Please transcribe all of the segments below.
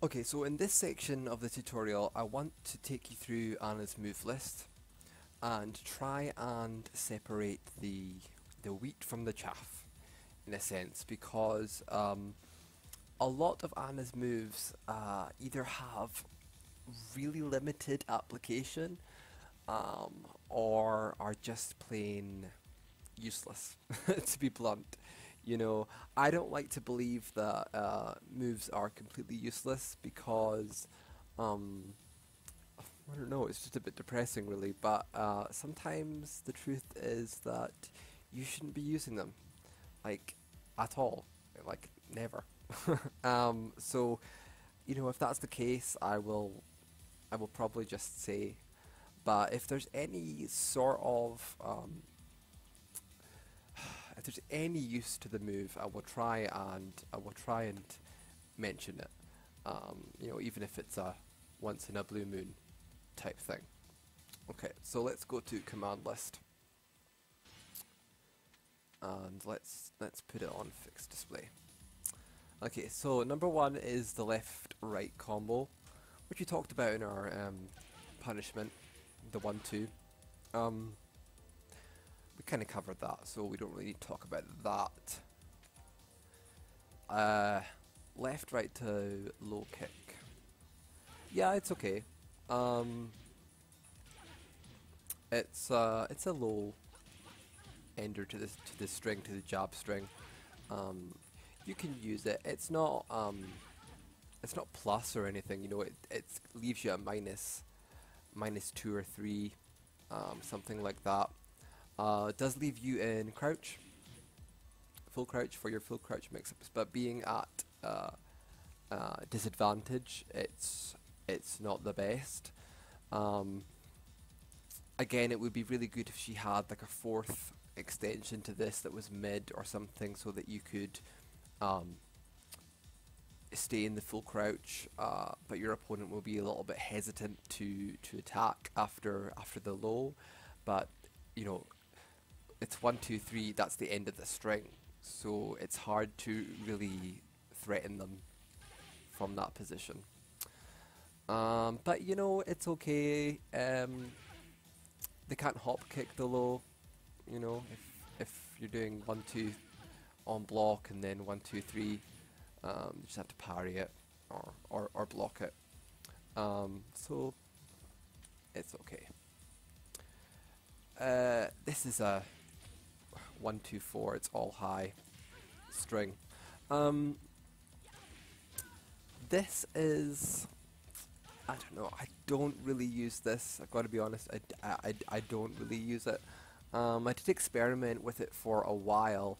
Okay, so in this section of the tutorial, I want to take you through Anna's move list and try and separate the wheat from the chaff, in a sense, because a lot of Anna's moves either have really limited application or are just plain useless, to be blunt. You know, I don't like to believe that moves are completely useless because, I don't know, it's just a bit depressing really, but sometimes the truth is that you shouldn't be using them, like, at all, like, never. So, you know, if that's the case, I will probably just say, but if there's any sort of if there's any use to the move, I will try and mention it. You know, even if it's a once in a blue moon type thing. Okay, so let's go to command list and let's put it on fixed display. Okay, so number one is the left-right combo, which we talked about in our punishment, the 1-2. We kind of covered that, so we don't really need to talk about that. Left, right to low kick. Yeah, it's okay. It's a low ender to the string, to the jab string. You can use it. It's not plus or anything. You know, it leaves you a -2 or 3, something like that. It does leave you in crouch, full crouch for your full crouch mix-ups, but being at disadvantage, it's not the best. Again, it would be really good if she had like a fourth extension to this that was mid or something, so that you could stay in the full crouch, but your opponent will be a little bit hesitant to attack after the low. But you know, it's 1, 2, 3. That's the end of the string, so it's hard to really threaten them from that position. But you know, it's okay. They can't hop kick the low. You know, if you're doing 1, 2 on block and then 1, 2, 3, you just have to parry it or block it. So it's okay. This is a 1, 2, 4. It's all high string. This is, I don't know. I don't really use this. I've got to be honest. I don't really use it. I did experiment with it for a while,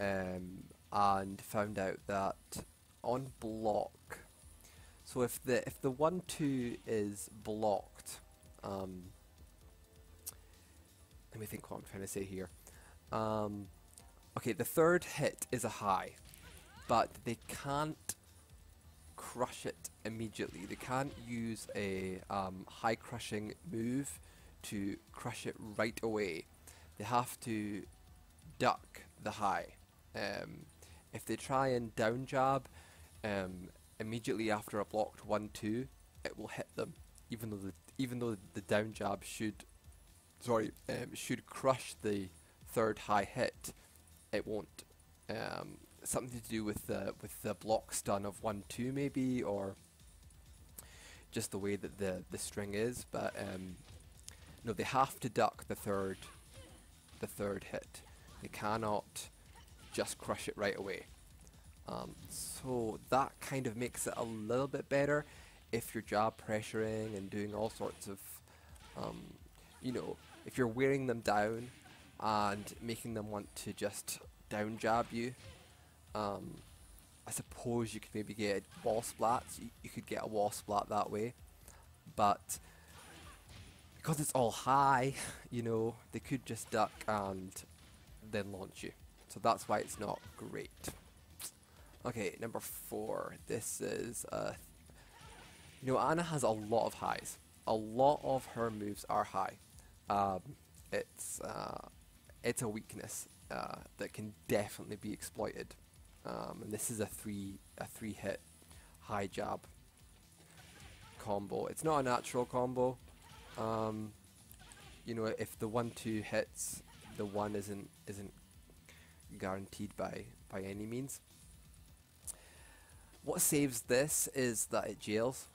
and found out that on block. So if the 1-2 is blocked, let me think what I'm trying to say here. Okay, the third hit is a high, but they can't crush it immediately. They can't use a high crushing move to crush it right away. They have to duck the high. If they try and down jab immediately after a blocked 1-2, it will hit them, even though the down jab should crush the third high hit. It won't. Something to do with the block stun of 1-2 maybe, or just the way that the string is. But no, they have to duck the third hit. They cannot just crush it right away. So that kind of makes it a little bit better if you're jab pressuring and doing all sorts of, you know, if you're wearing them down and making them want to just down jab you. I suppose you could maybe get wall splats. You could get a wall splat that way, but because it's all high, you know, they could just duck and then launch you. So that's why it's not great. Okay, number 4. This is, you know, Anna has a lot of highs. A lot of her moves are high. It's a weakness that can definitely be exploited. And this is a three hit high jab. combo. It's not a natural combo. You know, if the 1-2 hits, the 1 isn't guaranteed by any means. What saves this is that it jails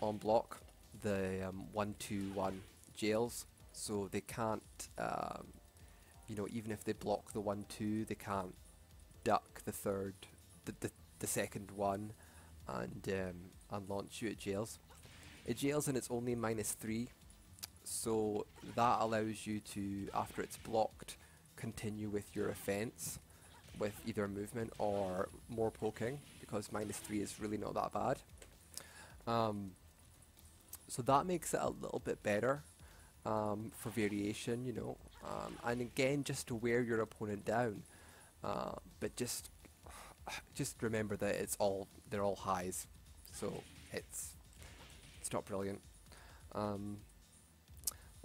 on block. The 1-2-1 jails, so they can't, you know, even if they block the 1-2, they can't duck the third, the second one, and launch you. It jails. It jails and it's only -3, so that allows you to, after it's blocked, continue with your offense with either movement or more poking, because -3 is really not that bad. So that makes it a little bit better for variation, you know, and again, just to wear your opponent down. But just remember that they're all highs, so it's not brilliant.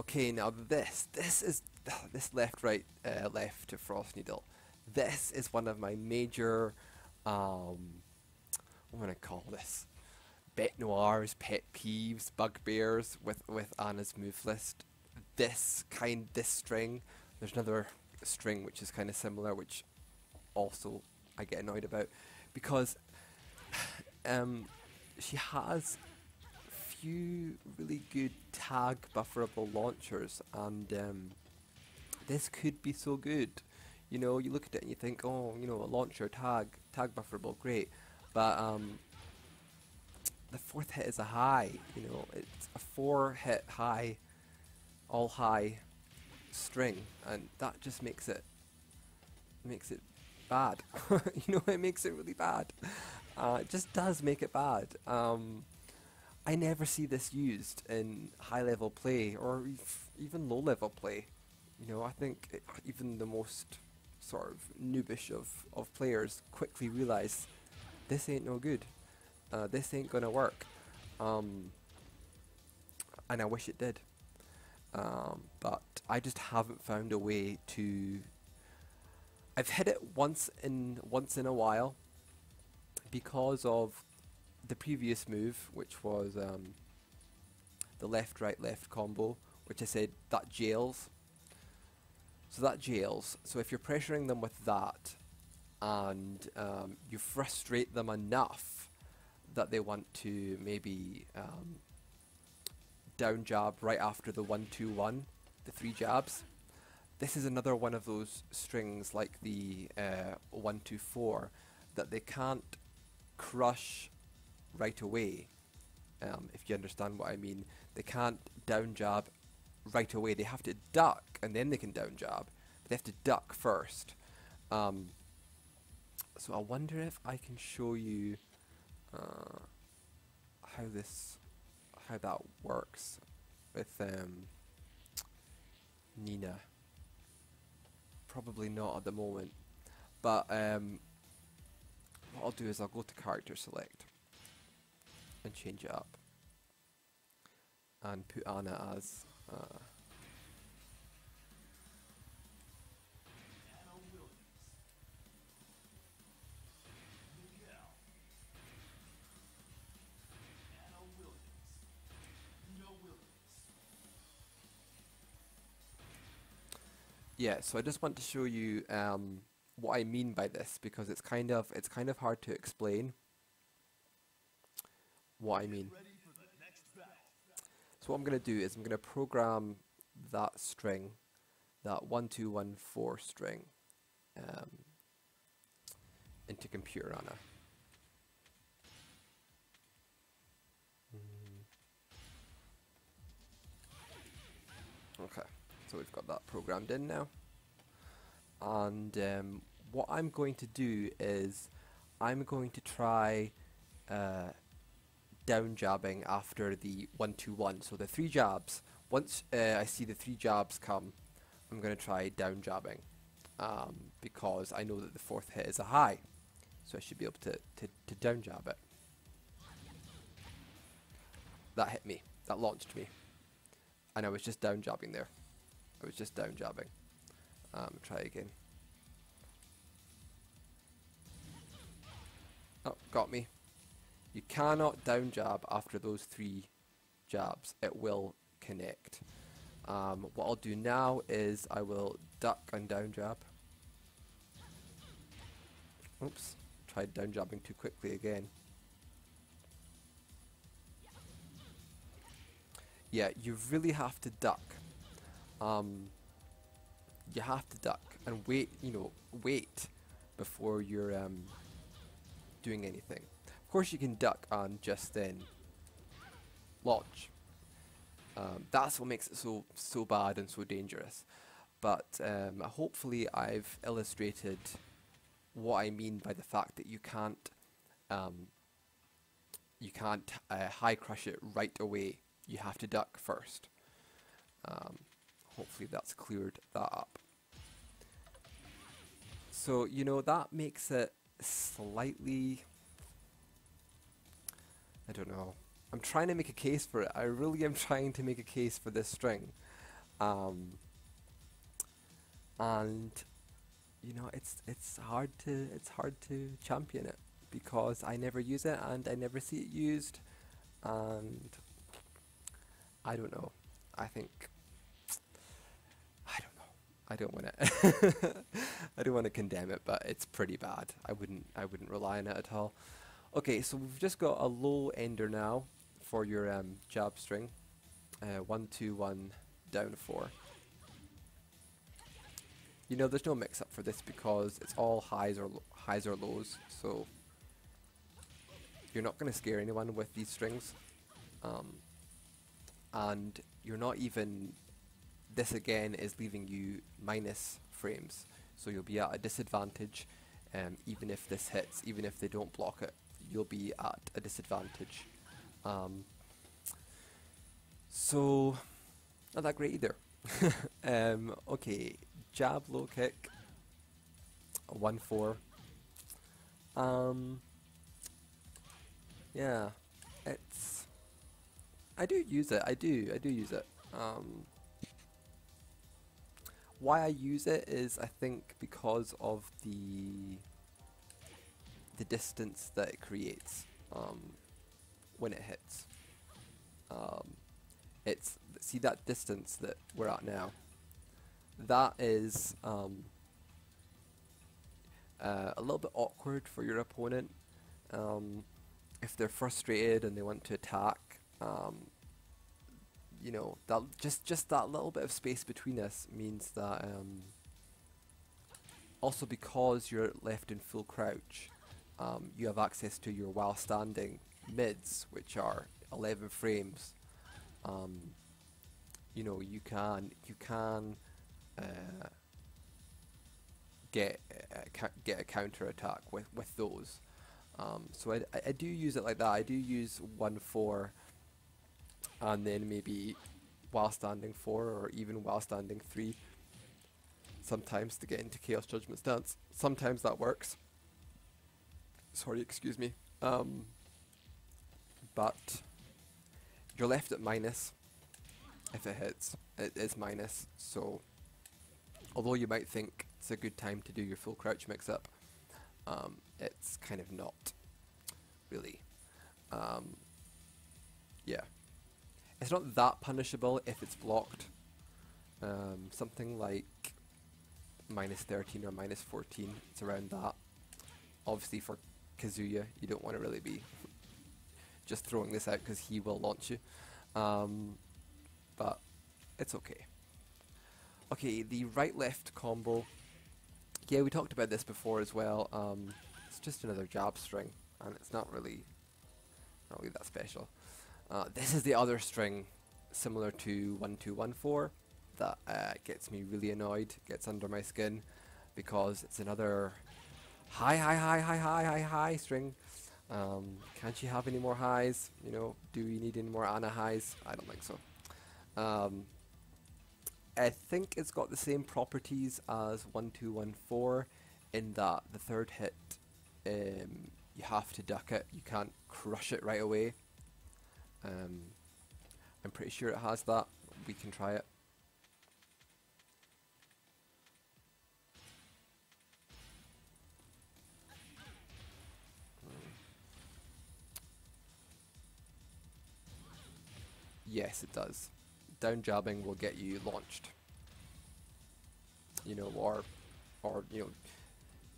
Okay, now this is this left, right, left to Frost Needle. This is one of my major, what am I gonna call this? Bet noirs, pet peeves, bugbears with Anna's move list. This string. There's another string which is kind of similar, which also I get annoyed about, because she has few really good tag bufferable launchers, and this could be so good. You know, you look at it and you think, oh, you know, a launcher, tag bufferable, great, but the 4th hit is a high. You know, it's a 4-hit high, all high string, and that just makes it bad. You know, it makes it really bad. It just does make it bad. I never see this used in high-level play or even low-level play. You know, I think even the most sort of noobish of players quickly realize this ain't no good. This ain't gonna work. And I wish it did. But I just haven't found a way to... I've hit it once in a while because of the previous move, which was the left, right, left combo, which I said that jails. So that jails. So if you're pressuring them with that, and you frustrate them enough that they want to maybe down jab right after the 1-2-1, the 3 jabs. This is another one of those strings like the 1-2-4 that they can't crush right away, if you understand what I mean. They can't down jab right away. They have to duck and then they can down jab. But they have to duck first. So I wonder if I can show you how that works with Nina. Probably not at the moment, but what I'll do is I'll go to character select and change it up and put Anna as yeah, so I just want to show you what I mean by this, because it's kind of hard to explain what I mean. So what I'm going to do is I'm going to program that string, that 1-2-1-4 string, into computer Anna. Okay, so we've got that programmed in now. And what I'm going to do is I'm going to try down jabbing after the 1-2-1. So the 3 jabs. Once I see the 3 jabs come, I'm going to try down jabbing, because I know that the 4th hit is a high, so I should be able to down jab it. That hit me. That launched me, and I was just down jabbing there. I was just down jabbing. Try again. Oh, got me. You cannot down jab after those 3 jabs, it will connect. What I'll do now is I will duck and down jab. Oops, tried down jabbing too quickly again. Yeah, you really have to duck. You have to duck and wait, wait before you're doing anything. Of course you can duck and just then launch. That's what makes it so bad and so dangerous. But hopefully I've illustrated what I mean by the fact that you can't high crush it right away. You have to duck first. Hopefully that's cleared that up. So that makes it slightly, I don't know. I'm trying to make a case for it. I really am trying to make a case for this string. And it's hard to champion it because I never use it and I never see it used, and I don't know. I don't want to I don't want to condemn it, but it's pretty bad. I wouldn't rely on it at all. Okay, so we've just got a low ender now for your jab string. 1 2 1 down 4. There's no mix up for this because it's all highs or lows, so you're not going to scare anyone with these strings, and you're not even. This again is leaving you minus frames, so you'll be at a disadvantage. Even if this hits, even if they don't block it, you'll be at a disadvantage. So not that great either. Okay, jab low kick, 1-4. Yeah, I do use it. I do use it. Why I use it is I think because of the distance that it creates when it hits. See that distance that we're at now. That is a little bit awkward for your opponent if they're frustrated and they want to attack. That just that little bit of space between us means that also because you're left in full crouch, you have access to your while standing mids, which are 11 frames. You can get a counter attack with those. So I do use it like that. I do use 1-4 and then maybe while standing 4 or even while standing 3 sometimes to get into Chaos Judgment stance. Sometimes that works. Sorry, excuse me. But you're left at minus if it hits. It is minus, so although you might think it's a good time to do your full crouch mix up, it's kind of not really. Yeah. It's not that punishable if it's blocked. Something like -13 or -14, it's around that. Obviously for Kazuya, you don't want to really be just throwing this out because he will launch you. But it's okay. Okay, the right-left combo. Yeah, we talked about this before as well. It's just another jab string, and it's not really that special. This is the other string, similar to 1-2-1-4, that gets me really annoyed, gets under my skin, because it's another high string. Can't you have any more highs? Do we need any more Ana highs? I don't think so. I think it's got the same properties as 1-2-1-4 in that the third hit, you have to duck it. You can't crush it right away. I'm pretty sure it has that. We can try it. Yes, it does. Down jabbing will get you launched. You know, or you know,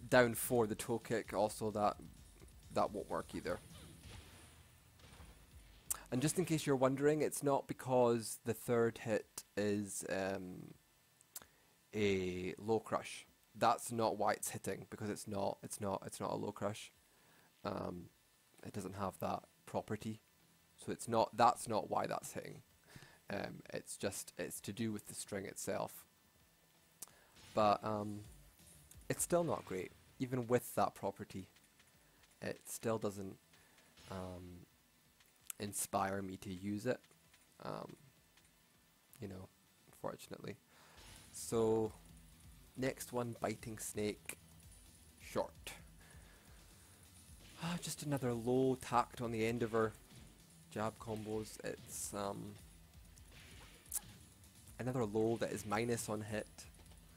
down for the toe kick. Also, that won't work either. And just in case you're wondering, it's not because the third hit is a low crush. That's not why it's hitting, because it's not a low crush. It doesn't have that property, so it's not. That's not why that's hitting. It's to do with the string itself. But it's still not great, even with that property. It still doesn't inspire me to use it, you know, unfortunately. So, next one, biting snake, short. Just another low tacked on the end of her jab combos. It's another low that is minus on hit.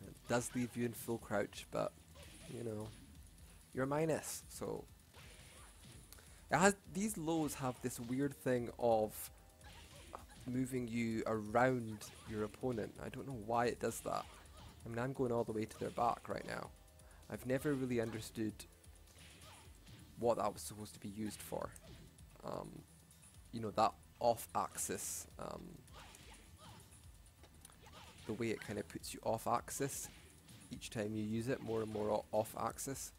It does leave you in full crouch, but you know, you're minus, so it has, these lows have this weird thing of moving you around your opponent. I don't know why it does that. I mean, I'm going all the way to their back right now. I've never really understood what that was supposed to be used for. You know, that off-axis, the way it kind of puts you off-axis each time you use it, more and more off-axis.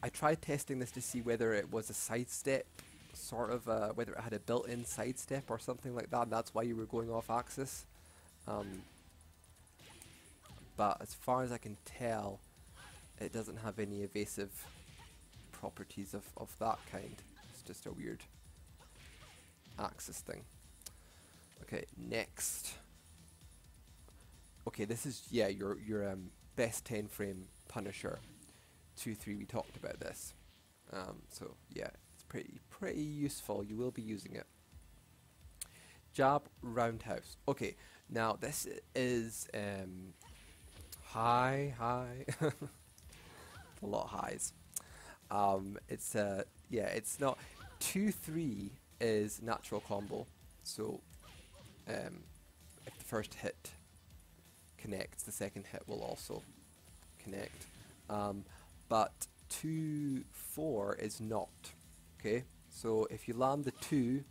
I tried testing this to see whether it was a sidestep, sort of, whether it had a built-in sidestep or something like that, and that's why you were going off-axis. But as far as I can tell, it doesn't have any evasive properties of that kind. It's just a weird axis thing. Okay, next. Okay, this is, yeah, your best 10 frame Punisher. 2-3, we talked about this. So yeah, it's pretty useful. You will be using it. Jab roundhouse. Okay, now this is high. A lot of highs. It's yeah, it's not 2-3 is natural combo. So if the first hit connects, the second hit will also connect. But 2-4 is not. Okay, so if you land the 2,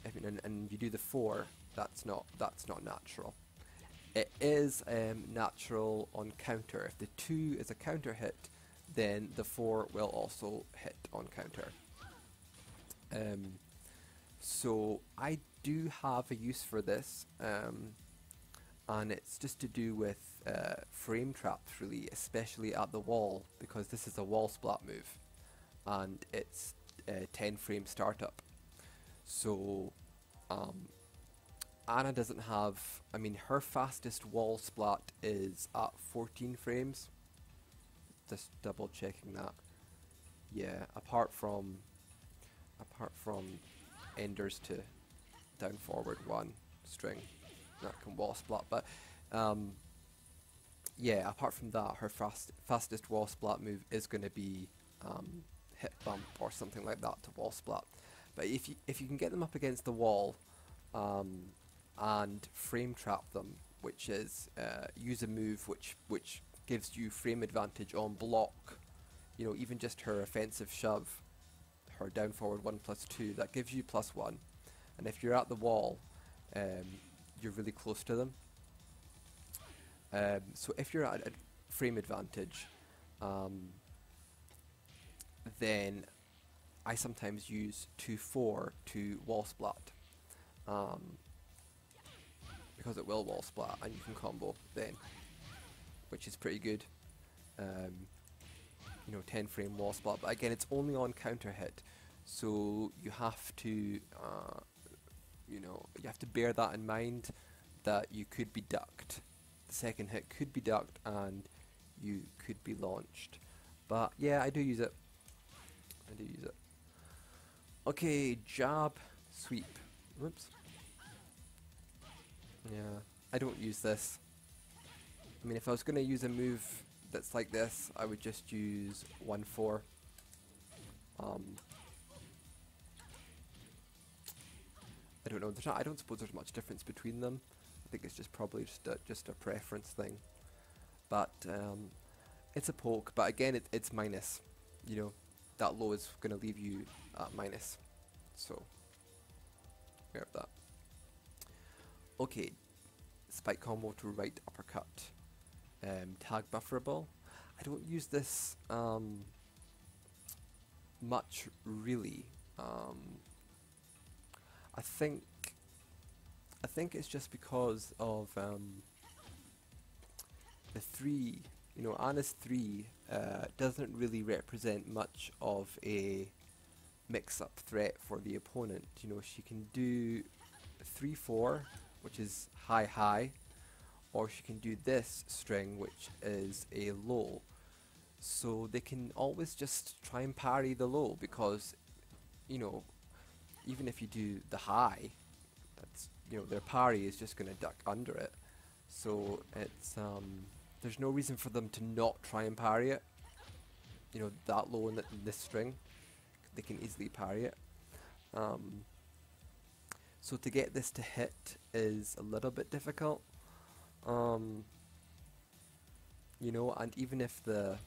and you do the 4, that's not natural. It is natural on counter. If the 2 is a counter hit, then the 4 will also hit on counter. So I do have a use for this, and it's just to do with frame traps, really, especially at the wall, because this is a wall splat move, and it's 10 frame startup. So Anna doesn't have, I mean, her fastest wall splat is at 14 frames. Just double checking that. Yeah, apart from enders to down forward 1 string that can wall splat, but yeah, apart from that, her fastest wall splat move is going to be hit bump or something like that to wall splat. But if you can get them up against the wall and frame trap them, which is use a move which gives you frame advantage on block, you know, even just her offensive shove, her down forward 1+2, that gives you +1. And if you're at the wall, you're really close to them. So if you're at a frame advantage, then I sometimes use 2-4 to wall splat, because it will wall splat and you can combo then, which is pretty good. You know, 10 frame wall splat, but again, it's only on counter hit, so you have to, you know, you have to bear that in mind, that you could be ducked. The second hit could be ducked and you could be launched. But yeah, I do use it. Okay, jab, sweep. Whoops. Yeah, I don't use this. I mean, if I was going to use a move that's like this, I would just use 1-4. don't know. I don't suppose there's much difference between them. I think it's just probably just a preference thing. But it's a poke. But again, it's minus. You know, that low is going to leave you at minus. So, aware of that. Okay, spike combo to right uppercut. Tag bufferable. I don't use this much really. I think it's just because of the 3. You know, Anna's 3 doesn't really represent much of a mix-up threat for the opponent. You know, she can do 3-4, which is high, or she can do this string, which is a low. So they can always just try and parry the low, because, you know, even if you do the high, that's, you know, their parry is just going to duck under it. So it's there's no reason for them to not try and parry it. You know, that low in this string, they can easily parry it. So to get this to hit is a little bit difficult. You know, and even if the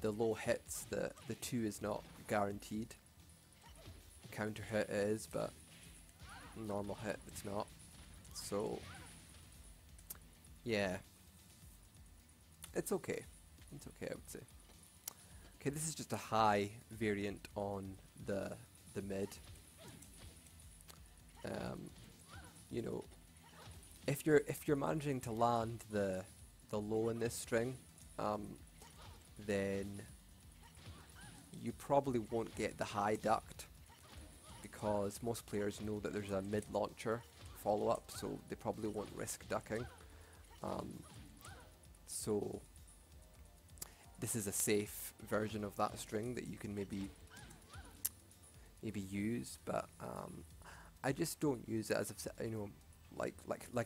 low hits, the 2 is not guaranteed. Counter hit is, but normal hit it's not. So yeah, it's okay. It's okay, I would say. Okay, this is just a high variant on the mid. You know, if you're managing to land the low in this string, then you probably won't get the high ducked, because most players know that there's a mid launcher follow up, so they probably won't risk ducking. So this is a safe version of that string that you can maybe use, but I just don't use it, as I've said, you know, like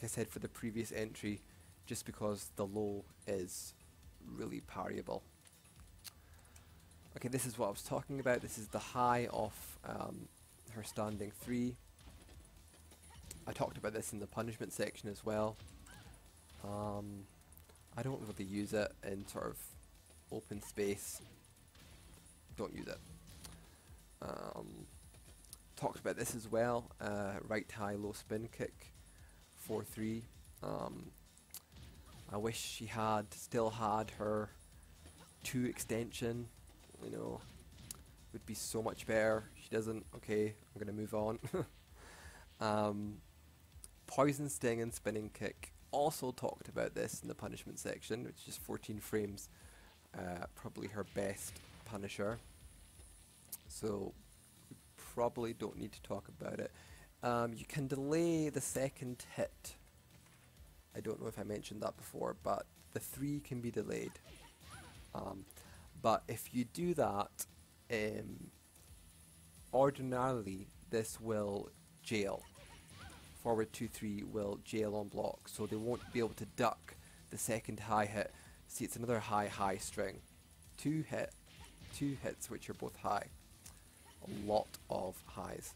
I said for the previous entry, just because the low is really parryable. Okay, this is what I was talking about. This is the high off her standing 3. I talked about this in the punishment section as well. I don't really use it in sort of open space. Don't use it. Talked about this as well. Right high low spin kick 4-3. I wish she still had her 2 extension. You know, would be so much better. She doesn't. Okay, I'm gonna move on. Poison sting and spinning kick. Also talked about this in the punishment section, which is 14 frames. Probably her best punisher. So we probably don't need to talk about it. You can delay the second hit. I don't know if I mentioned that before, but the 3 can be delayed. But if you do that, ordinarily this will jail. Forward 2-3 will jail on block, so they won't be able to duck the second high hit. See, it's another high string. 2 hits which are both high. A lot of highs.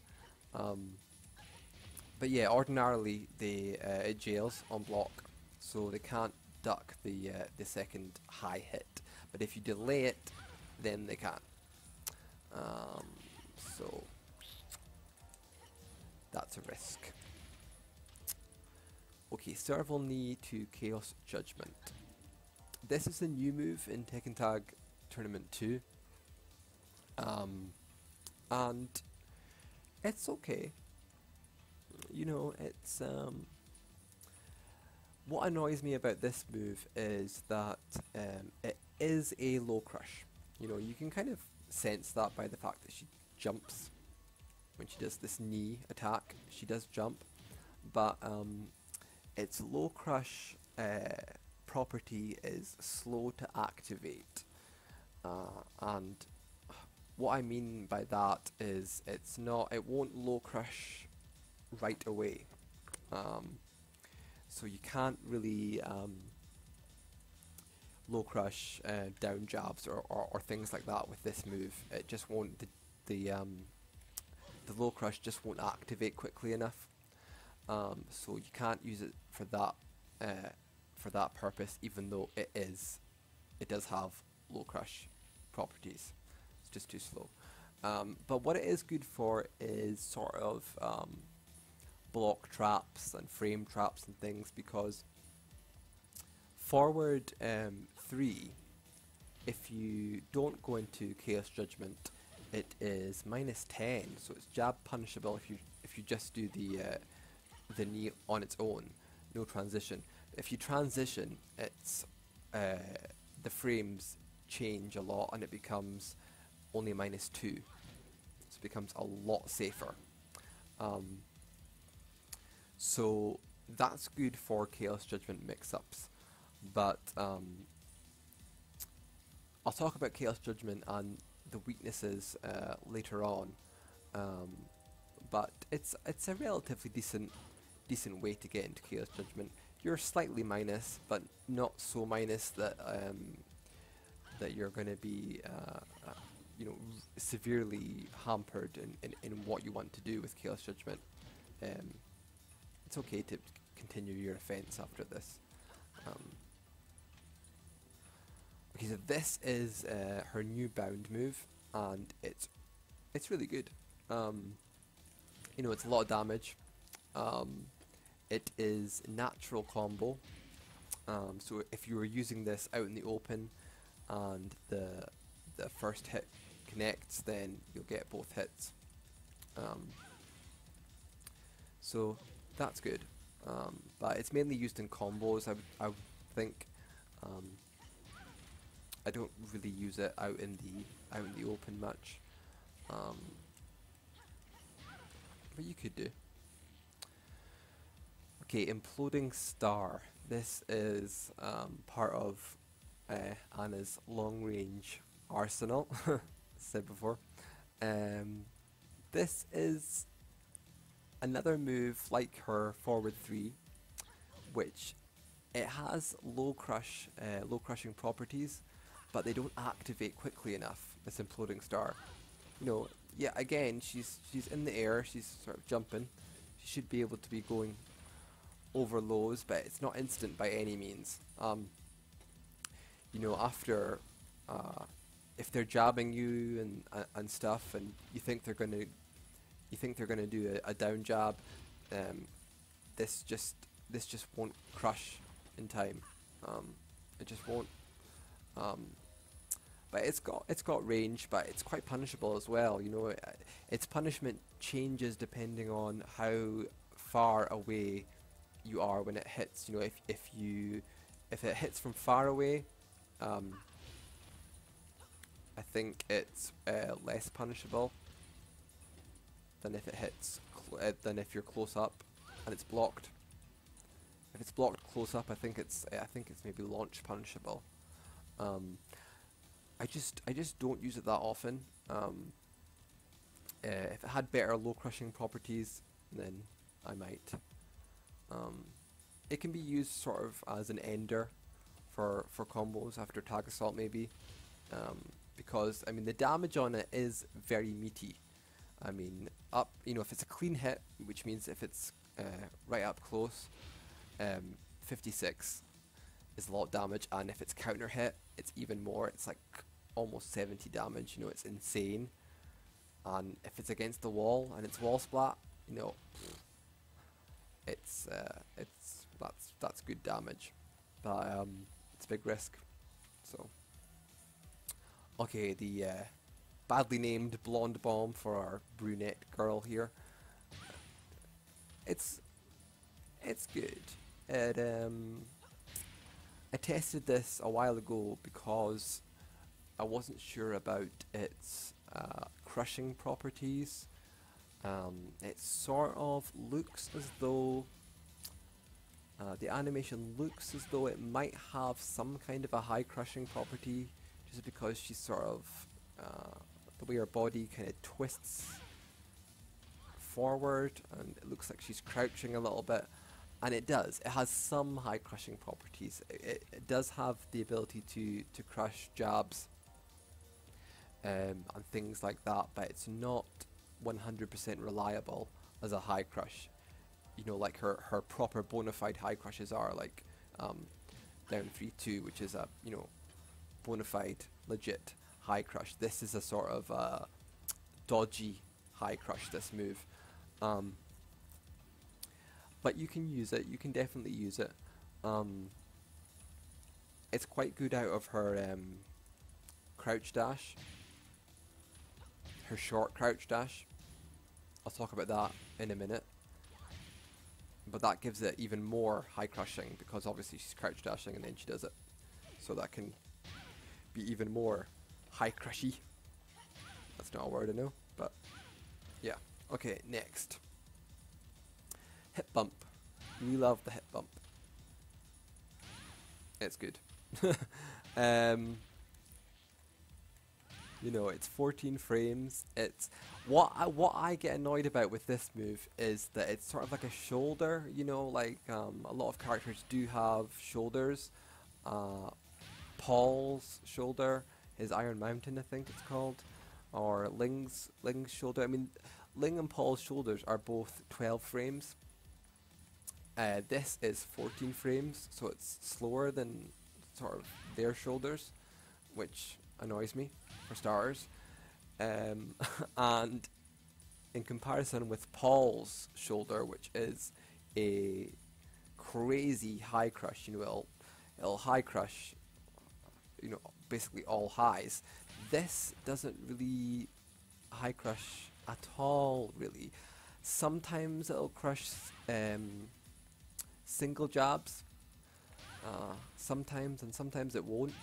But yeah, ordinarily it jails on block, so they can't duck the second high hit. But if you delay it, then they can. So that's a risk. Okay, Serval knee to Chaos Judgment. This is a new move in Tekken Tag Tournament 2. And it's okay. You know, it's what annoys me about this move is that it is a low crush. You know, you can kind of sense that by the fact that she jumps when she does this knee attack. She does jump, but its low crush property is slow to activate, and what I mean by that is it won't low crush right away. So you can't really low crush down jabs or things like that with this move. It just won't. the low crush just won't activate quickly enough. So you can't use it for that purpose, even though it does have low crush properties. It's just too slow. But what it is good for is sort of block traps and frame traps and things, because forward 3, if you don't go into Chaos Judgment, it is -10, so it's jab punishable if you just do the knee on its own, no transition. If you transition, it's the frames change a lot and it becomes only -2, so it becomes a lot safer. So that's good for Chaos Judgment mix-ups, but I'll talk about Chaos Judgment and the weaknesses later on. But it's a relatively decent way to get into Chaos Judgment. You're slightly minus, but not so minus that that you're going to be severely hampered in what you want to do with Chaos Judgment. It's okay to continue your offense after this. Okay, so this is her new bound move, and it's really good. It's a lot of damage. It is natural combo. So if you were using this out in the open and the first hit connects, then you'll get both hits. So that's good. But it's mainly used in combos, I would think. I don't really use it out in the open much. But you could do. Okay, Imploding Star. This is part of Anna's long-range arsenal, said before. This is another move like her forward 3, which it has low crushing properties, but they don't activate quickly enough. This Imploding Star. Yeah, again, she's in the air, she's sort of jumping. She should be able to be going over lows, but it's not instant by any means. After if they're jabbing you and stuff, and you think they're gonna do a down jab, this just won't crush in time. It just won't. But it's got range, but it's quite punishable as well. Its punishment changes depending on how far away you are when it hits. If it hits from far away, I think it's less punishable than if it hits than if you're close up and it's blocked. If it's blocked close up, I think it's maybe launch punishable. I just don't use it that often. If it had better low crushing properties, then I might. It can be used sort of as an ender for combos after tag assault maybe, because the damage on it is very meaty. If it's a clean hit, which means if it's right up close, 56 is a lot of damage, and if it's counter hit, it's even more. It's like almost 70 damage. It's insane. And if it's against the wall and it's wall splat, that's good damage, but it's a big risk. So okay, the badly named blonde bomb for our brunette girl here. It's good. I tested this a while ago because I wasn't sure about its crushing properties. It sort of looks as though the animation looks as though it might have some kind of a high crushing property, just because she's sort of the way her body kind of twists forward, and it looks like she's crouching a little bit. And it does. It has some high crushing properties. It does have the ability to crush jabs. and things like that, but it's not 100% reliable as a high crush. You know, like her proper bona fide high crushes are like down 3-2, which is a, you know, bona fide legit high crush. This is a sort of dodgy high crush, this move. But you can use it, you can definitely use it. It's quite good out of her crouch dash, her short crouch dash. I'll talk about that in a minute. But that gives it even more high crushing, because obviously she's crouch dashing and then she does it. So that can be even more high crushy. That's not a word I know, but yeah. Okay, next. Hip bump. We love the hip bump. It's good. You know, it's 14 frames. It's what I get annoyed about with this move is that it's sort of like a shoulder. You know, like a lot of characters do have shoulders. Paul's shoulder, his Iron Mountain, I think it's called, or Ling's shoulder. I mean, Ling and Paul's shoulders are both 12 frames. This is 14 frames, so it's slower than sort of their shoulders, which annoys me, for starters. And in comparison with Paul's shoulder, which is a crazy high crush, you know, it'll high crush, you know, basically all highs. This doesn't really high crush at all, really. Sometimes it'll crush single jabs, sometimes, and sometimes it won't.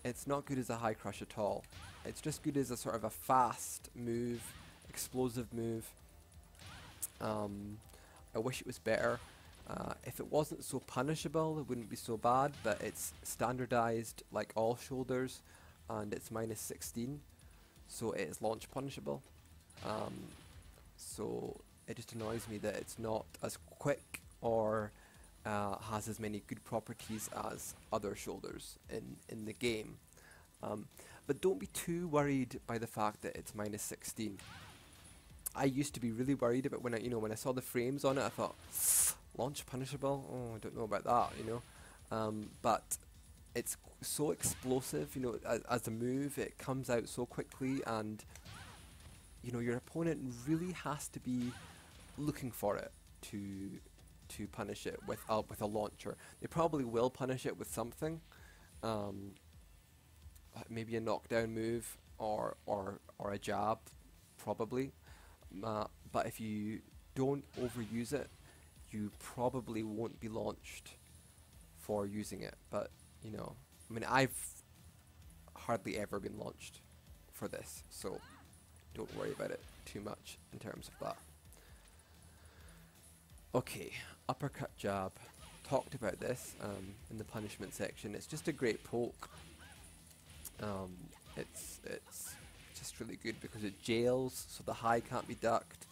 It's not good as a high crush at all. It's just good as a sort of a fast move, explosive move. I wish it was better. If it wasn't so punishable, it wouldn't be so bad, but it's standardized like all shoulders, and it's -16, so it is launch punishable. So it just annoys me that it's not as quick or has as many good properties as other shoulders in the game. But don't be too worried by the fact that it's -16. I used to be really worried about when I saw the frames on it. I thought, launch punishable? Oh, I don't know about that, you know. But it's so explosive, you know, as a move. It comes out so quickly, and you know, your opponent really has to be looking for it to punish it with a launcher. They probably will punish it with something, maybe a knockdown move or a jab, probably. But if you don't overuse it, you probably won't be launched for using it. But you know, I mean, I've hardly ever been launched for this, so don't worry about it too much in terms of that. Okay, uppercut jab. Talked about this in the punishment section. It's just a great poke. It's just really good because it jails, so the high can't be ducked,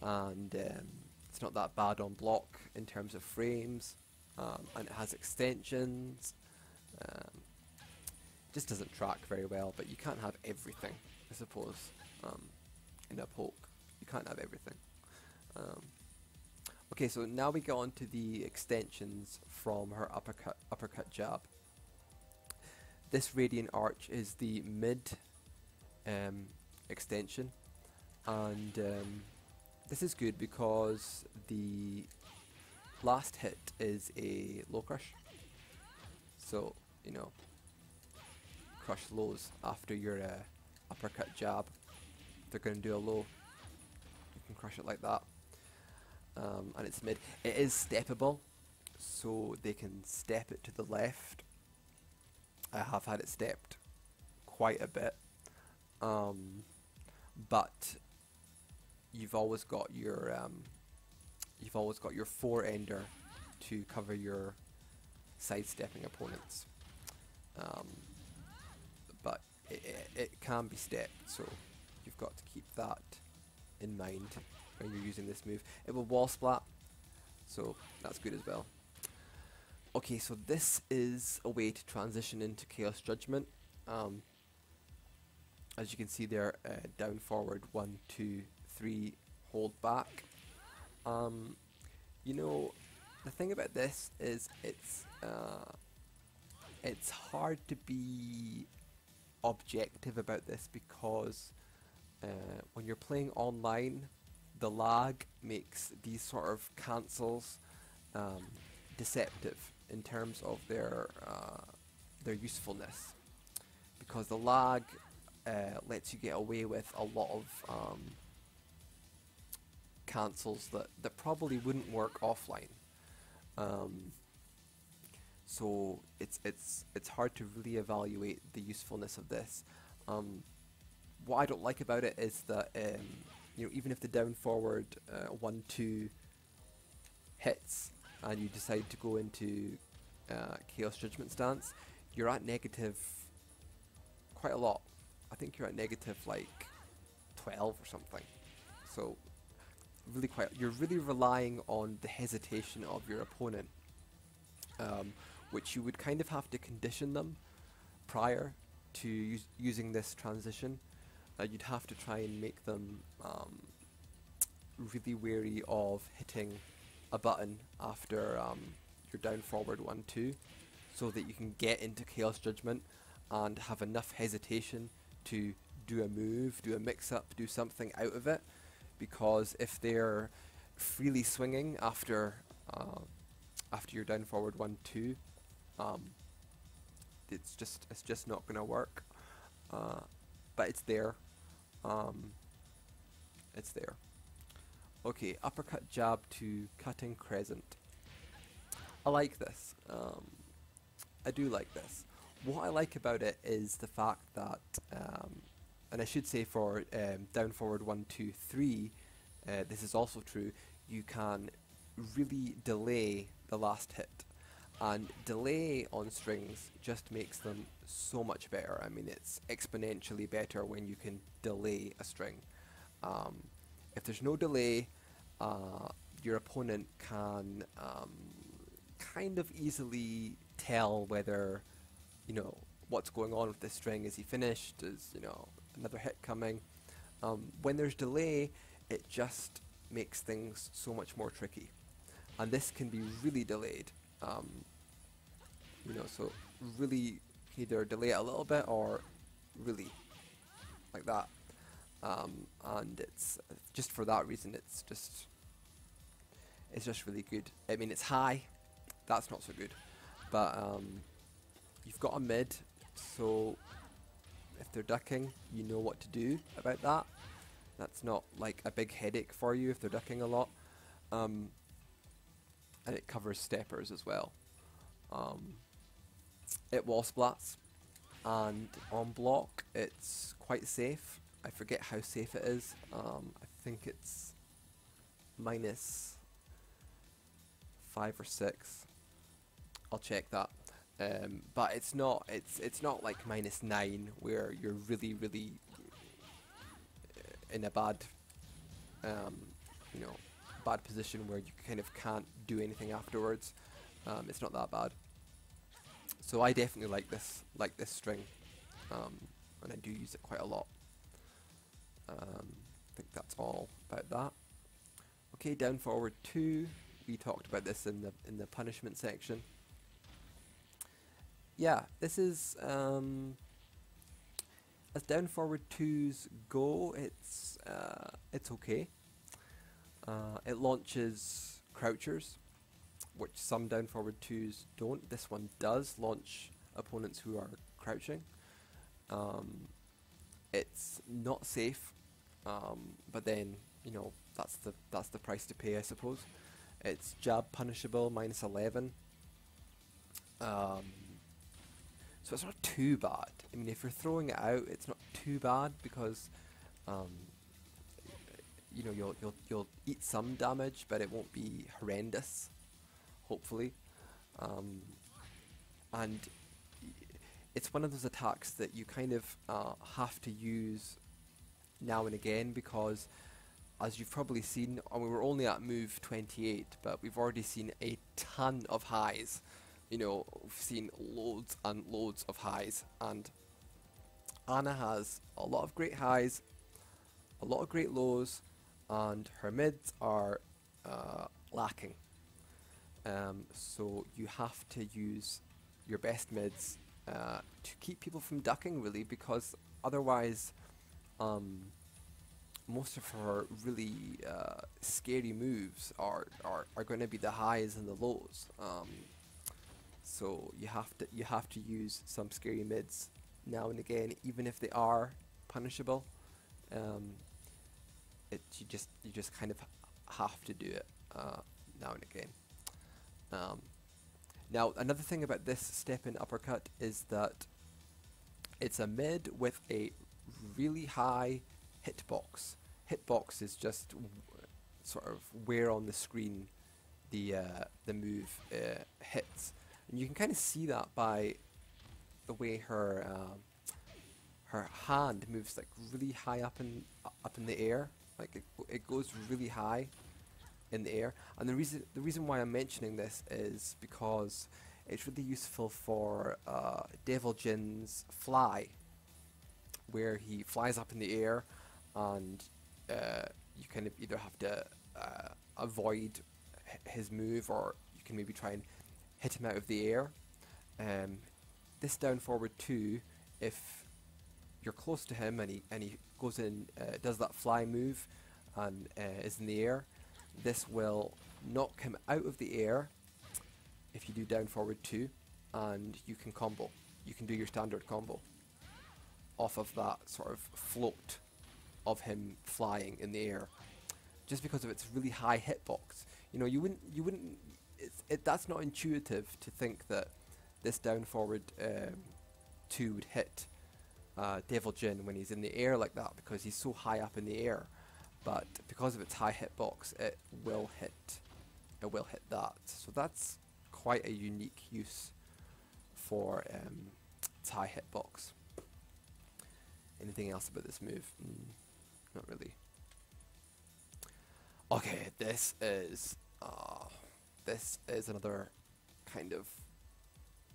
and it's not that bad on block in terms of frames, and it has extensions. Just doesn't track very well, but you can't have everything, I suppose, in a poke. You can't have everything. Okay, so now we go on to the extensions from her uppercut jab. This Radiant Arch is the mid extension, and this is good because the last hit is a low crush. So, you know, crush lows after your uppercut jab. If they're going to do a low, you can crush it like that. And it's mid. It is steppable, so they can step it to the left. I have had it stepped quite a bit, but you've always got your four-ender to cover your sidestepping opponents. But it can be stepped, so you've got to keep that in mind when you're using this move. It will wall splat, so that's good as well. Okay, so this is a way to transition into Chaos Judgment. as you can see there, down forward 1, 2, 3, hold back. You know, the thing about this is it's hard to be objective about this because when you're playing online, the lag makes these sort of cancels deceptive in terms of their usefulness, because the lag lets you get away with a lot of cancels that probably wouldn't work offline. So it's hard to really evaluate the usefulness of this. What I don't like about it is that you know, even if the down forward 1, 2 hits and you decide to go into Chaos Judgment stance, you're at negative quite a lot. I think you're at negative like 12 or something. So really you're really relying on the hesitation of your opponent, which you would kind of have to condition them prior to using this transition. You'd have to try and make them really wary of hitting a button after your down forward 1, 2, so that you can get into Chaos Judgment and have enough hesitation to do a move, do a mix-up, do something out of it. Because if they're freely swinging after your down forward 1, 2, it's just not going to work. But it's there. It's there. Okay, uppercut jab to cutting crescent. I like this. I do like this. What I like about it is the fact that, and I should say for down forward 1, 2, 3, this is also true, you can really delay the last hit. And delay on strings just makes them so much better. I mean, it's exponentially better when you can delay a string. If there's no delay, your opponent can kind of easily tell whether, you know, what's going on with this string. Is he finished? Is, you know, another hit coming? When there's delay, it just makes things so much more tricky. And this can be really delayed. You know, so really either delay it a little bit or really like that. And it's just for that reason, it's just really good. I mean, it's high, that's not so good, but you've got a mid, so if they're ducking, you know what to do about that. That's not like a big headache for you if they're ducking a lot. And it covers steppers as well. It wall splats, and on block it's quite safe. I forget how safe it is. I think it's -5 or 6. I'll check that. But it's not like -9 where you're really in a bad you know, bad position where you kind of can't do anything afterwards. It's not that bad. So I definitely like this string, and I do use it quite a lot. I think that's all about that. Okay, down forward 2. We talked about this in the punishment section. Yeah, this is as down forward 2s go, it's okay. It launches crouchers, which some down forward 2s don't. This one does launch opponents who are crouching. It's not safe, but then, you know, that's the price to pay, I suppose. It's jab punishable, -11. So it's not too bad. I mean, if you're throwing it out, it's not too bad because you know, you'll eat some damage, but it won't be horrendous, hopefully. And it's one of those attacks that you kind of have to use now and again, because as you've probably seen, and we were only at move 28, but we've already seen a ton of highs. You know, we've seen loads and loads of highs, and Anna has a lot of great highs, a lot of great lows, and her mids are lacking. So you have to use your best mids to keep people from ducking, really, because otherwise, most of her really scary moves are going to be the highs and the lows. So you have to use some scary mids now and again, even if they are punishable. You just kind of have to do it now and again. Now another thing about this step in uppercut is that it's a mid with a really high hitbox. Hitbox is just sort of where on the screen the move hits, and you can kind of see that by the way her hand moves like really high up in the air. Like it goes really high in the air. And the reason why I'm mentioning this is because it's really useful for Devil Jin's fly, where he flies up in the air, and you kind of either have to avoid his move, or you can maybe try and hit him out of the air. This down forward 2, if you're close to him and he goes in, does that fly move and is in the air, this will knock him out of the air if you do down forward 2, and you can combo. You can do your standard combo off of that sort of float of him flying in the air, just because of its really high hitbox. You know, you wouldn't. That's not intuitive to think that this down forward 2 would hit Devil Jin when he's in the air like that, because he's so high up in the air. But because of its high hitbox, it will hit that. So that's quite a unique use for its high hitbox. Anything else about this move? Not really. Okay, this is another kind of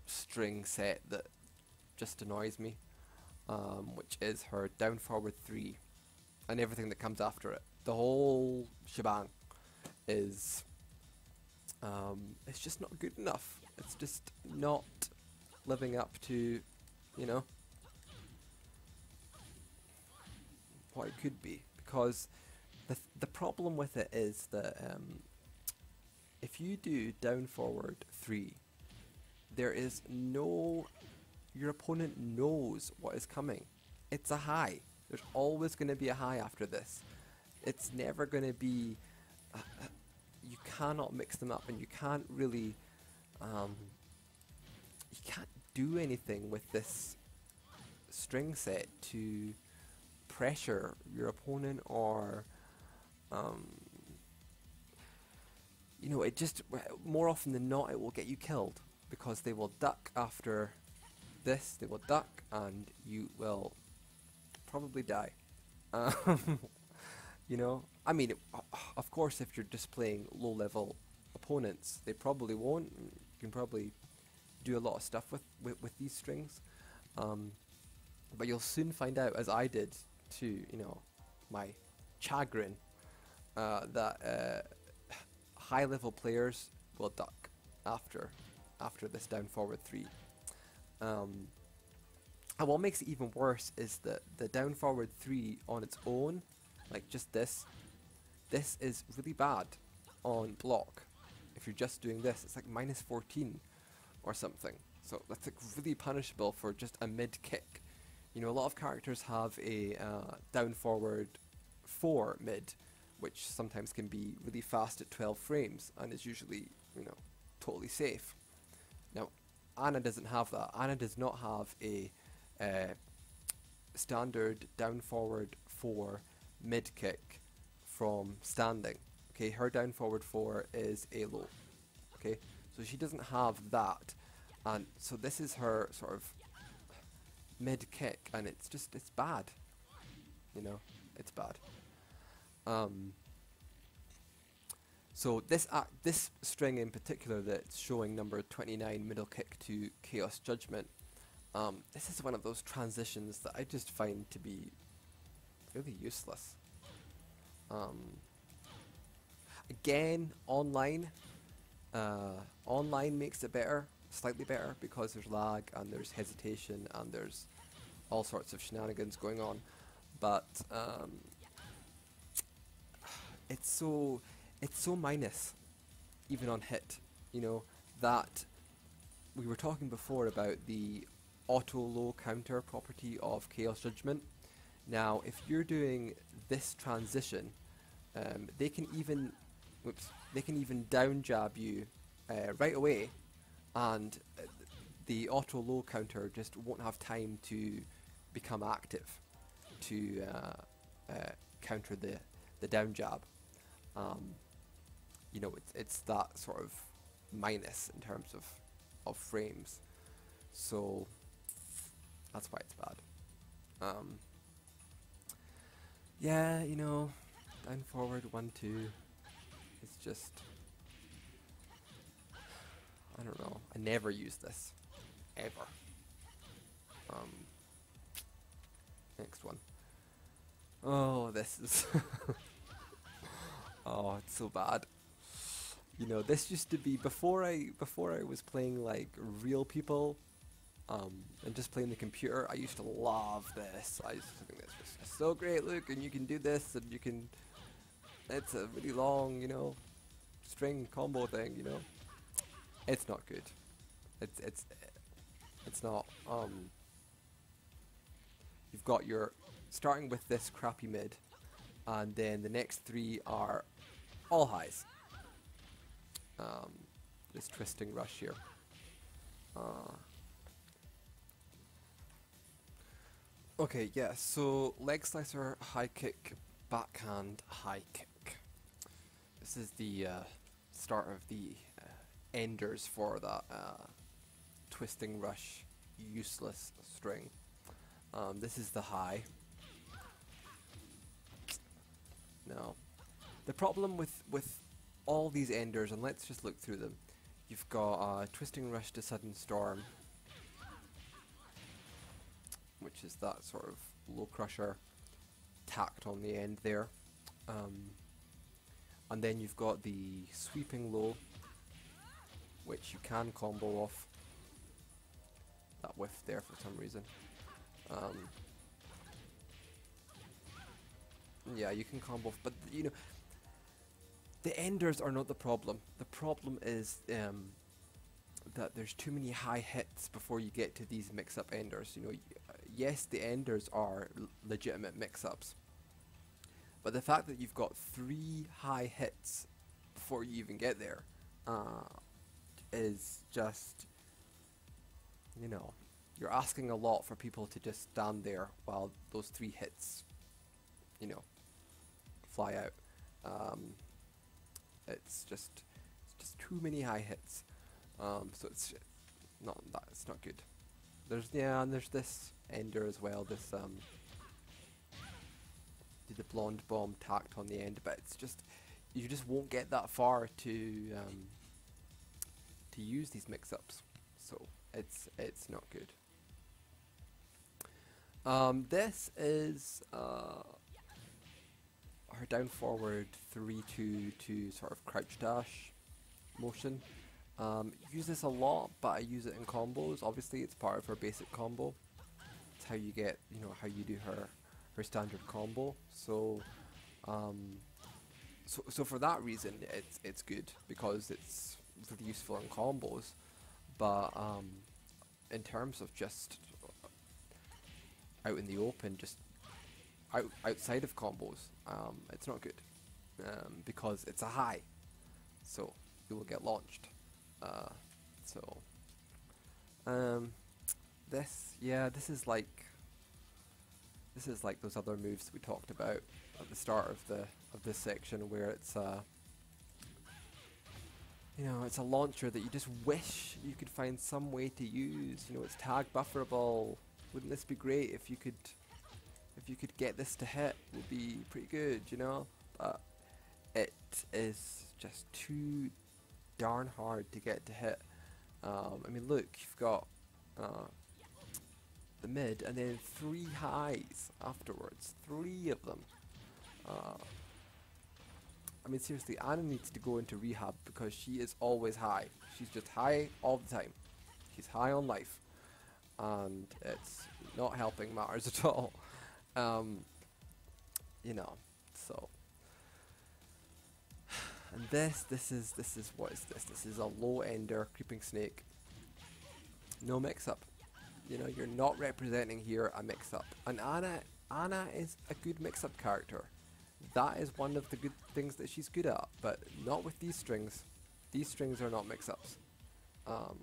string set that just annoys me, which is her down forward 3 and everything that comes after it. The whole shebang is it's just not good enough. It's just not living up to, you know, what it could be. Because the problem with it is that if you do down forward 3, there is no, your opponent knows what is coming. It's a high. There's always going to be a high after this. It's never going to be, you cannot mix them up, and you can't really, you can't do anything with this string set to pressure your opponent, or you know, it just, more often than not, it will get you killed, because they will duck after this, they will duck, and you will probably die. You know, I mean, of course, if you're just playing low-level opponents, they probably won't. You can probably do a lot of stuff with these strings, but you'll soon find out, as I did, to, you know, my chagrin, that high-level players will duck after this down forward 3. And what makes it even worse is that the down forward 3 on its own, like just this is really bad on block. If you're just doing this, it's like -14 or something. So that's like really punishable for just a mid kick. You know, a lot of characters have a down forward 4 mid, which sometimes can be really fast at 12 frames and is usually, you know, totally safe. Now, Anna doesn't have that. Anna does not have a standard down forward 4 mid kick from standing. Okay, her down forward 4 is a low. Okay, so she doesn't have that, and so this is her sort of mid kick, and it's bad. You know, it's bad. So this string in particular that's showing number 29 middle kick to Chaos Judgment, This is one of those transitions that I just find to be really useless. Again, online makes it better, slightly better, because there's lag and there's hesitation and there's all sorts of shenanigans going on. But it's so minus, even on hit. You know, that we were talking before about the auto low counter property of Chaos Judgment. Now, if you're doing this transition, they can even down jab you right away, and the auto low counter just won't have time to become active to counter the down jab. You know, it's that sort of minus in terms of frames, so that's why it's bad. Yeah, you know, down forward 1-2. It's just, I don't know. I never use this ever. Next one. Oh, this is oh, it's so bad. You know, this used to be before I was playing like real people, and just playing the computer. I used to love this. I used to think this was so great. Look, and you can do this, and you can. It's a really long, you know, string combo thing. You know, it's not good. It's not. You've got your starting with this crappy mid, and then the next three are all highs. This twisting rush here. Okay, yeah, so leg slicer, high kick, backhand, high kick. This is the start of the enders for that twisting rush useless string. This is the high. Now, the problem with all these enders, and let's just look through them. You've got twisting rush to sudden storm, which is that sort of low crusher tacked on the end there. And then you've got the sweeping low, which you can combo off. That whiff there for some reason. Yeah, you can combo, but you know, the enders are not the problem. The problem is that there's too many high hits before you get to these mix-up enders. You know, yes, the enders are legitimate mix-ups, but the fact that you've got 3 high hits before you even get there is just, you know, you're asking a lot for people to just stand there while those 3 hits, you know, fly out. It's just too many high hits. So it's not good. And there's this ender as well. This the blonde bomb tacked on the end, but it's just, you just won't get that far to use these mix-ups. So it's not good. This is her down forward 3-2 to sort of crouch dash motion. Use this a lot, but I use it in combos. Obviously, it's part of her basic combo. It's how you get, you know, how you do her standard combo. So, so for that reason, it's good because it's really useful in combos. But in terms of just out in the open, just outside of combos, it's not good because it's a high, so you will get launched. This is like those other moves that we talked about at the start of this section, where it's you know, it's a launcher that you just wish you could find some way to use. You know, it's tag bufferable. Wouldn't this be great if you could get this to hit? Would be pretty good, you know. But it is just too darn hard to get to hit. I mean, look, you've got the mid, and then 3 highs afterwards. 3 of them. I mean, seriously, Anna needs to go into rehab because she is always high. She's just high all the time. She's high on life. And it's not helping matters at all. You know, so. And this is what is this? This is a low ender creeping snake. No mix up. You know, you're not representing here a mix up. And Anna is a good mix up character. That is one of the good things that she's good at, but not with these strings. These strings are not mix ups. Oh,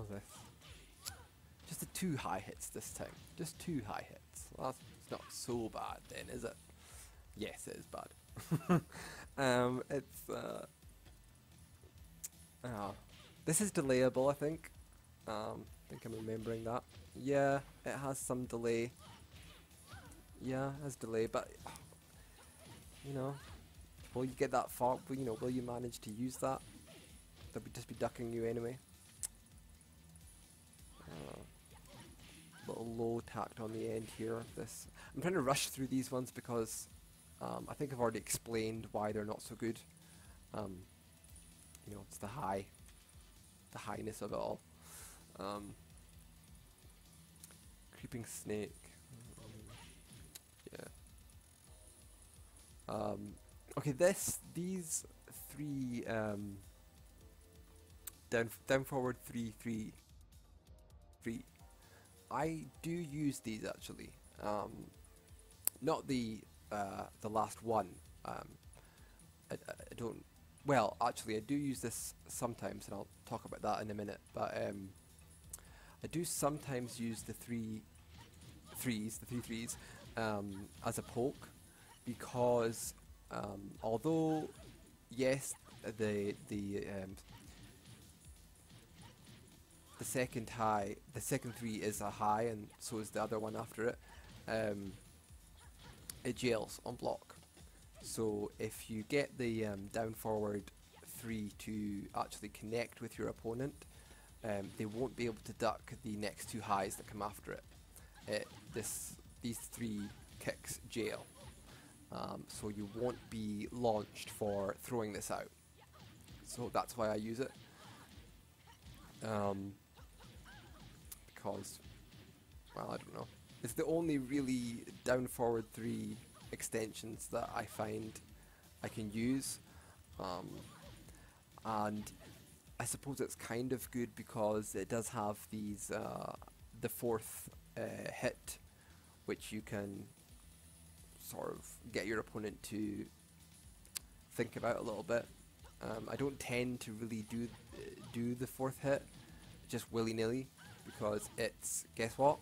this. Just the 2 high hits this time. Just 2 high hits. Well, it's not so bad then, is it? Yes, it is bad. This is delayable, I think. I think I'm remembering that. Yeah, it has some delay. Yeah, it has delay, but you know, will you get that far? You know, will you manage to use that? They'll just be ducking you anyway. Little low tacked on the end here. This I'm trying to rush through these ones because I think I've already explained why they're not so good. You know, it's the highness of it all. Creeping snake. Yeah. Okay, these 3 down forward 3-3. I do use these actually. Not the last one. I don't. Well, actually, I do use this sometimes, and I'll talk about that in a minute. But I do sometimes use the 3 threes as a poke, because although yes, the second 3 is a high, and so is the other one after it. It jails on block. So if you get the down forward 3 to actually connect with your opponent, they won't be able to duck the next 2 highs that come after it. These 3 kicks jail. So you won't be launched for throwing this out. So that's why I use it. Because, well, I don't know. It's the only really down forward 3 extensions that I find I can use. And I suppose it's kind of good because it does have these, the 4th hit, which you can sort of get your opponent to think about a little bit. I don't tend to really do the 4th hit just willy-nilly, because it's, guess what?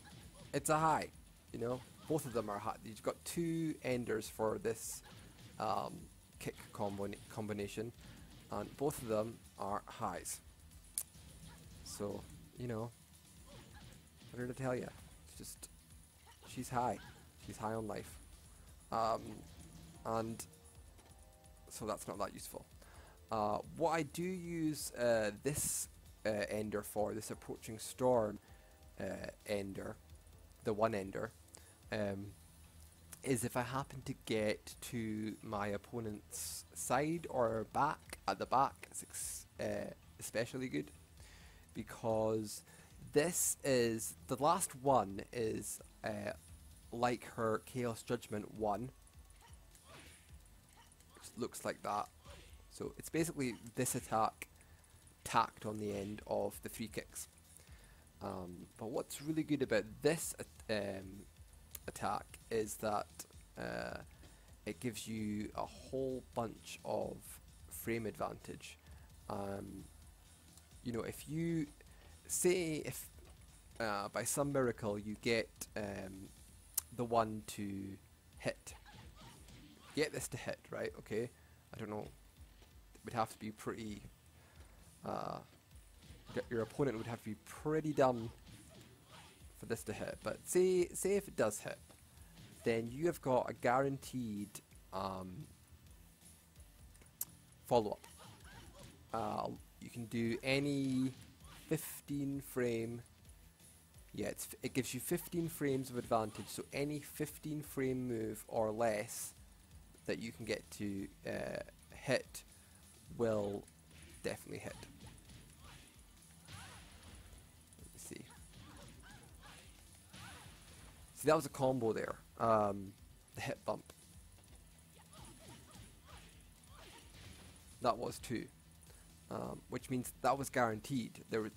It's a high, you know? Both of them are high. You've got 2 enders for this kick combination, and both of them are highs. So, you know, what did I tell you? It's just, she's high. She's high on life. And so that's not that useful. What I do use this ender for, this approaching storm ender, the 1 ender, is if I happen to get to my opponent's side or back, at the back, it's especially good, because this is, the last one is like her Chaos Judgment 1, which looks like that. So it's basically this attack tacked on the end of the 3 kicks. But what's really good about this attack is that it gives you a whole bunch of frame advantage. You know, if you say, if by some miracle you get the 1 to hit, get this to hit, right? Okay, I don't know, it would have to be pretty your opponent would have to be pretty dumb for this to hit, but say if it does hit, then you have got a guaranteed follow-up. You can do any 15 frame. Yeah, it gives you 15 frames of advantage, so any 15 frame move or less that you can get to hit will definitely hit. Let me see. See, that was a combo there. The hit bump. That was too. Which means that was guaranteed. There's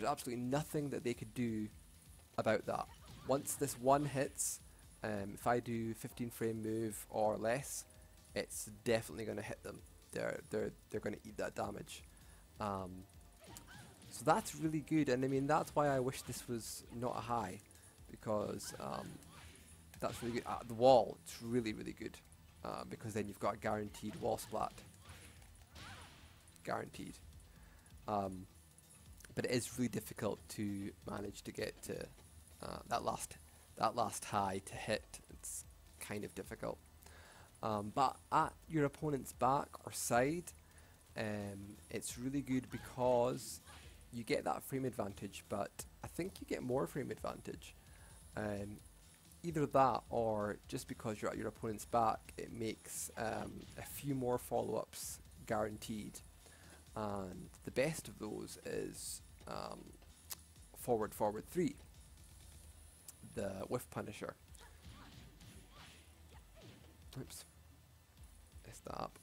absolutely nothing that they could do about that. Once this one hits, if I do 15 frame move or less, it's definitely going to hit them. They're going to eat that damage. So that's really good, and I mean that's why I wish this was not a high, because that's really good. The wall, it's really good, because then you've got a guaranteed wall splat. Guaranteed. But it is really difficult to manage to get to that last high to hit. It's kind of difficult. But at your opponent's back or side, it's really good because you get that frame advantage, but I think you get more frame advantage. Either that, or just because you're at your opponent's back, it makes a few more follow-ups guaranteed. And the best of those is forward 3, the whiff punisher. Oops, messed that up.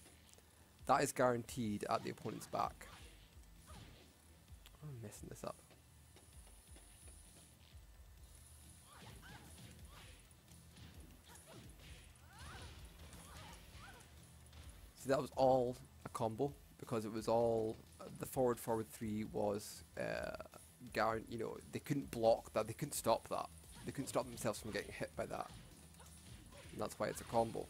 That is guaranteed at the opponent's back. I'm messing this up. See, that was all a combo, because it was all the forward 3 was you know, they couldn't block that, they couldn't stop that, they couldn't stop themselves from getting hit by that, and that's why it's a combo.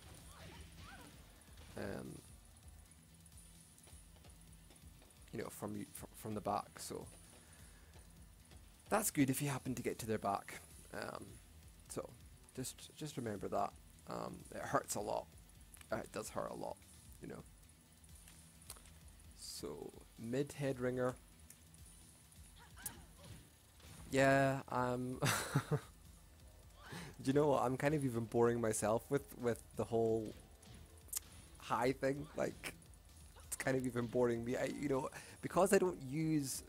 You know, from the back, so that's good if you happen to get to their back. So just remember that. It hurts a lot. It does hurt a lot, you know. So mid head ringer. Yeah, do you know what? I'm kind of even boring myself with the whole high thing. Like, it's kind of even boring me. You know, because I don't use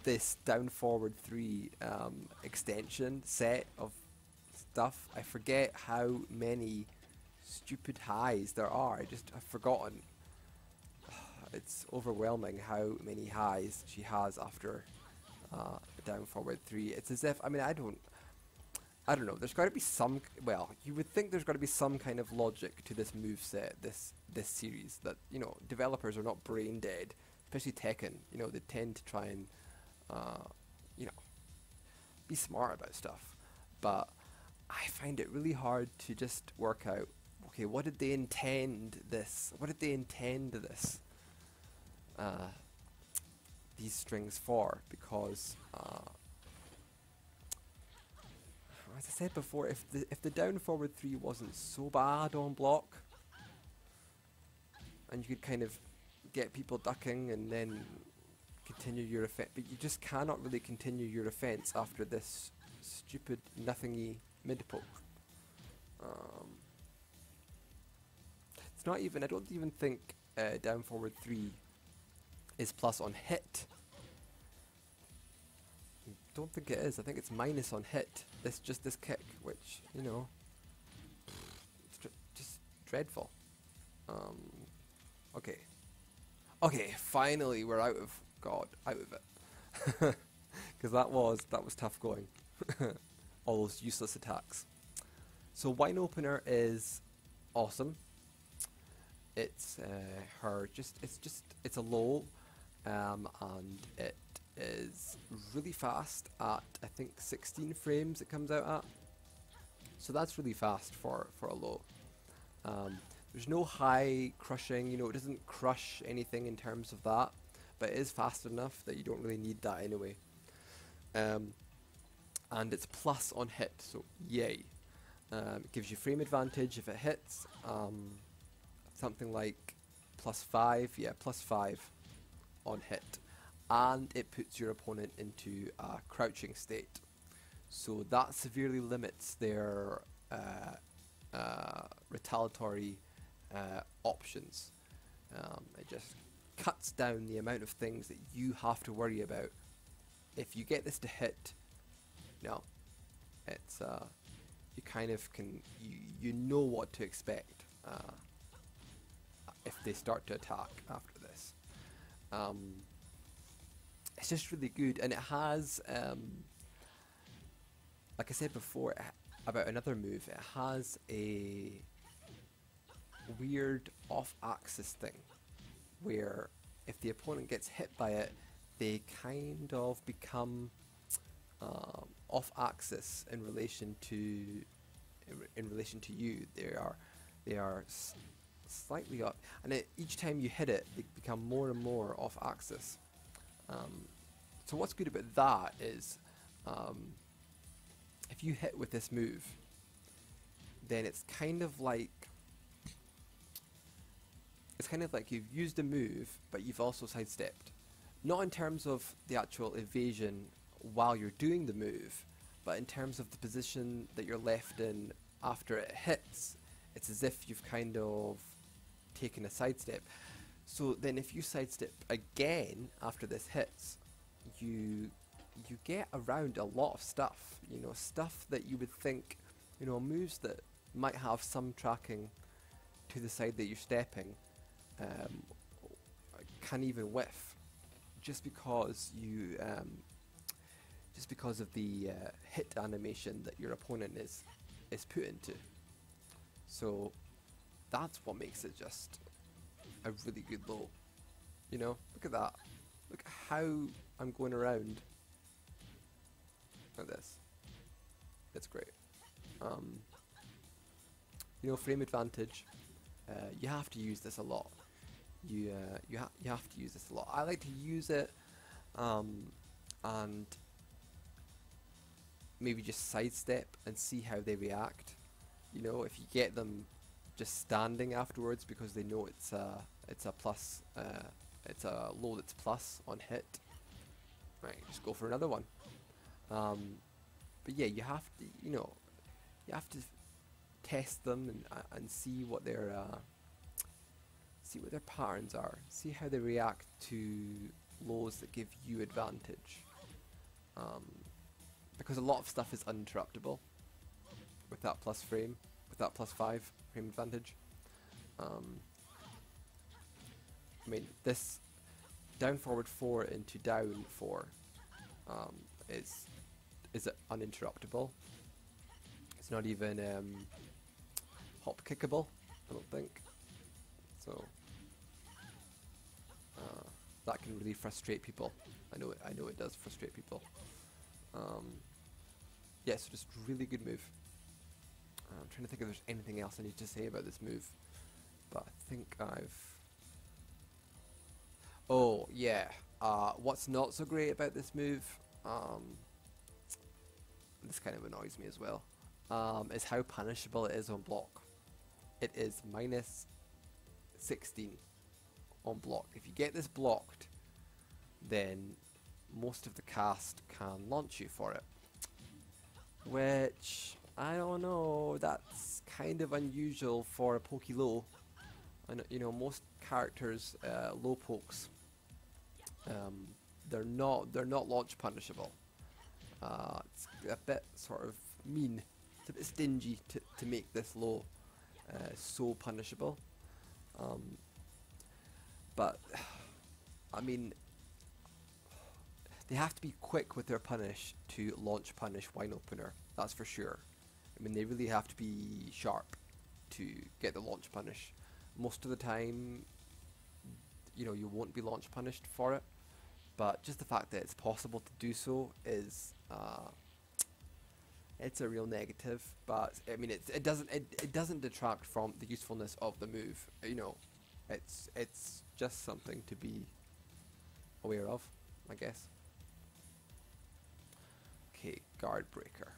this down forward 3 extension set of stuff, I forget how many stupid highs there are. I've forgotten. It's overwhelming how many highs she has after down forward 3. It's as if, I mean, I don't know, there's got to be some, well, you would think there's got to be some kind of logic to this moveset, this series, that, you know, developers are not brain dead, especially Tekken. You know, they tend to try and you know, be smart about stuff, but I find it really hard to just work out, okay, what did they intend this these strings for, because as I said before, if the down forward 3 wasn't so bad on block, and you could kind of get people ducking and then continue your offense, but you just cannot really continue your offense after this stupid nothingy mid poke. It's not even, I don't even think down forward 3 is plus on hit. I don't think it is. I think it's minus on hit. This kick, which, you know, it's just dreadful. Okay, finally we're out of it, because that was tough going. All those useless attacks. So wine opener is awesome. It's it's a low, and it is really fast at, I think, 16 frames it comes out at. So that's really fast for a low. There's no high crushing, you know, it doesn't crush anything in terms of that, but it is fast enough that you don't really need that anyway. And it's plus on hit, so yay. It gives you frame advantage if it hits, something like +5, yeah, +5 on hit. and it puts your opponent into a crouching state. So that severely limits their retaliatory options. It just cuts down the amount of things that you have to worry about. If you get this to hit, no, it's you kind of can you know what to expect if they start to attack after this. It's just really good, and it has, like I said before about another move, it has a weird off-axis thing where if the opponent gets hit by it, they kind of become off-axis in relation to you. They are slightly up, and each time you hit it, they become more and more off-axis. So what's good about that is, if you hit with this move, then it's kind of like you've used a move, but you've also sidestepped. Not in terms of the actual evasion while you're doing the move, but in terms of the position that you're left in after it hits. It's as if you've kind of taken a sidestep. So then if you sidestep again after this hits, you get around a lot of stuff, you know, stuff that you would think, you know, moves that might have some tracking to the side that you're stepping, can even whiff, just because of the hit animation that your opponent is put into. So that's what makes it just a really good low. You know, look at that. Look at how I'm going around like this. It's great. You know, frame advantage. You have to use this a lot. You have to use this a lot. I like to use it, and maybe just sidestep and see how they react. You know, if you get them just standing afterwards because they know it's a plus, it's a low that's plus on hit. Right, just go for another one. But yeah, you have to, you know, you have to test them and see what their patterns are. See how they react to lows that give you advantage. Because a lot of stuff is uninterruptible with that plus frame, with that plus 5 frame advantage. I mean, this down forward 4 into down 4 is uninterruptible. It's not even hop kickable, I don't think. So that can really frustrate people. I know it does frustrate people. Yeah, so just really good move. I'm trying to think if there's anything else I need to say about this move, but I think I've... Oh, yeah. What's not so great about this move, this kind of annoys me as well, is how punishable it is on block. It is minus 16 on block. If you get this blocked, then most of the cast can launch you for it. Which, I don't know, that's kind of unusual for a pokey low. I know, you know, most characters, low pokes, they're not launch punishable. It's a bit sort of mean. It's a bit stingy to make this low so punishable. But I mean, they have to be quick with their punish to launch punish wine opener. That's for sure. I mean, they really have to be sharp to get the launch punish. Most of the time, you know, you won't be launch punished for it. But just the fact that it's possible to do so is, it's a real negative. But I mean, it doesn't detract from the usefulness of the move. You know, it's just something to be aware of, I guess. Okay, guard breaker.